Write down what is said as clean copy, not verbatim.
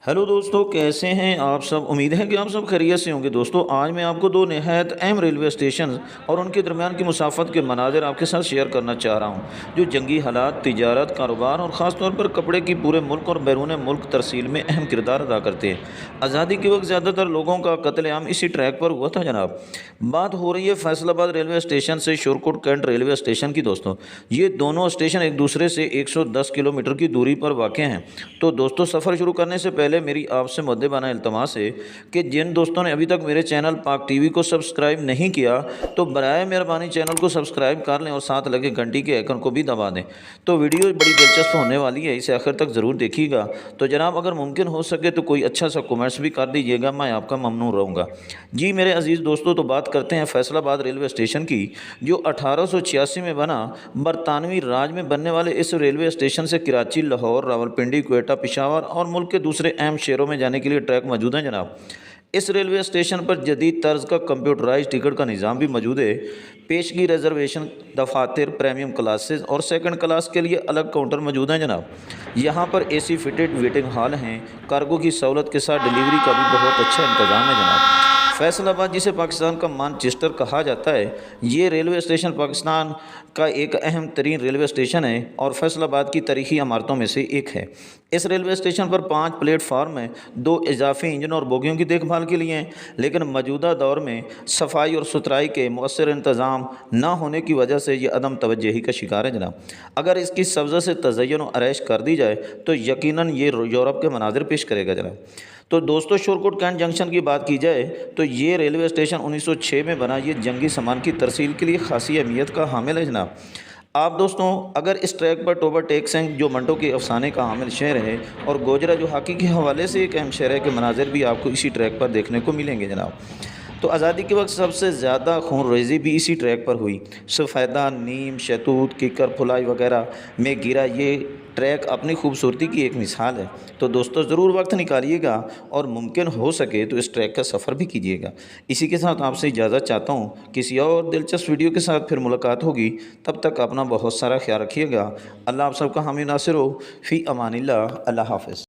Hello दोस्तों, कैसे हैं आप सब। उम्मीद है कि आप सब खैरियत से होंगे। दोस्तों, आज मैं आपको दो नहायत अहम रेलवे स्टेशन और उनके दरमियान की मुसाफत के मनाज़िर आपके साथ शेयर करना चाह रहा हूं, जो जंगी हालात, तिजारत, कारोबार और ख़ास तौर पर कपड़े की पूरे मुल्क और बैरून मुल्क तरसील में अहम किरदार अदा करते हैं। आज़ादी के वक्त ज़्यादातर लोगों का कत्लेआम इसी ट्रैक पर हुआ था जनाब। बात हो रही है फैसलाबाद रेलवे स्टेशन से शोरकोट कैंट रेलवे स्टेशन की। दोस्तों, ये दोनों स्टेशन एक दूसरे से 110 किलोमीटर की दूरी पर वाक़ हैं। तो दोस्तों, सफ़र शुरू करने से पहले मेरी आपसे मुद्दबाना इल्तमास है कि जिन दोस्तों ने अभी तक मेरे चैनल पाक टीवी को सब्सक्राइब नहीं किया, तो बराए मेहरबानी चैनल को सब्सक्राइब कर लें और साथ लगे घंटी के आइकन को भी दबा दें। तो वीडियो बड़ी दिलचस्प होने वाली है, इसे आखिर तक ज़रूर देखिएगा। तो जनाब, अगर मुमकिन हो सके तो कोई अच्छा सा कमेंट्स भी कर दीजिएगा, मैं आपका ममनून रहूँगा। जी मेरे अजीज़ दोस्तों, तो बात करते हैं फैसलाबाद रेलवे स्टेशन की, जो 1886 में बना। बरतानवी राज में बनने वाले इस रेलवे स्टेशन से कराची, लाहौर, रावलपिंडी, क्वेटा, पेशावर और मुल्क के दूसरे अहम शहरों में जाने के लिए ट्रैक मौजूद हैं जनाब। इस रेलवे स्टेशन पर जदीद तर्ज का कंप्यूटराइज टिकट का निज़ाम भी मौजूद है। पेशगी रिजर्वेशन, दफातर, प्रीमियम क्लासेस और सेकंड क्लास के लिए अलग काउंटर मौजूद हैं जनाब। यहाँ पर एसी फिटेड वेटिंग हॉल हैं। कार्गो की सहूलत के साथ डिलीवरी का भी बहुत अच्छा इंतज़ाम है जनाब। फैसलाबाद, जिसे पाकिस्तान का मानचेस्टर कहा जाता है, ये रेलवे स्टेशन पाकिस्तान का एक अहम तरीन रेलवे स्टेशन है और फैसलाबाद की तारीखी इमारतों में से एक है। इस रेलवे स्टेशन पर 5 प्लेटफार्म हैं, 2 इजाफी इंजन और बोगियों की देखभाल के लिए हैं। लेकिन मौजूदा दौर में सफाई और सुथराई के मौसर इंतज़ाम न होने की वजह से ये अदम तवज्जोही का शिकार है जनाब। अगर इसकी सब्ज़ से तज़य्युन और आरइश कर दी जाए तो यकीनन ये यूरोप के मनाजिर पेश करेगा जनाब। तो दोस्तों, शोरकोट कैंट जंक्शन की बात की जाए तो ये रेलवे स्टेशन 1906 में बना। ये जंगी सामान की तरसील के लिए खासी अहमियत का हामिल है जनाब। आप दोस्तों, अगर इस ट्रैक पर टोबर टेक सिंह, जो मंटो के अफसाने का हामिल शहर है, और गोजरा, जो हॉकी के हवाले से एक अहम शहर है, के मनाजिर भी आपको इसी ट्रैक पर देखने को मिलेंगे जनाब। तो आज़ादी के वक्त सबसे ज़्यादा खून रेजी भी इसी ट्रैक पर हुई। सफ़ेदा, नीम, शहतूत, किकर, फुलाई वगैरह में गिरा ये ट्रैक अपनी खूबसूरती की एक मिसाल है। तो दोस्तों, ज़रूर वक्त निकालिएगा और मुमकिन हो सके तो इस ट्रैक का सफ़र भी कीजिएगा। इसी के साथ आपसे इजाज़त चाहता हूँ। किसी और दिलचस्प वीडियो के साथ फिर मुलाकात होगी। तब तक अपना बहुत सारा ख्याल रखिएगा। अल्लाह आप सबका हामी नासिर हो। फ़ी अमानिल्लाह। अल्लाह हाफ़िज़।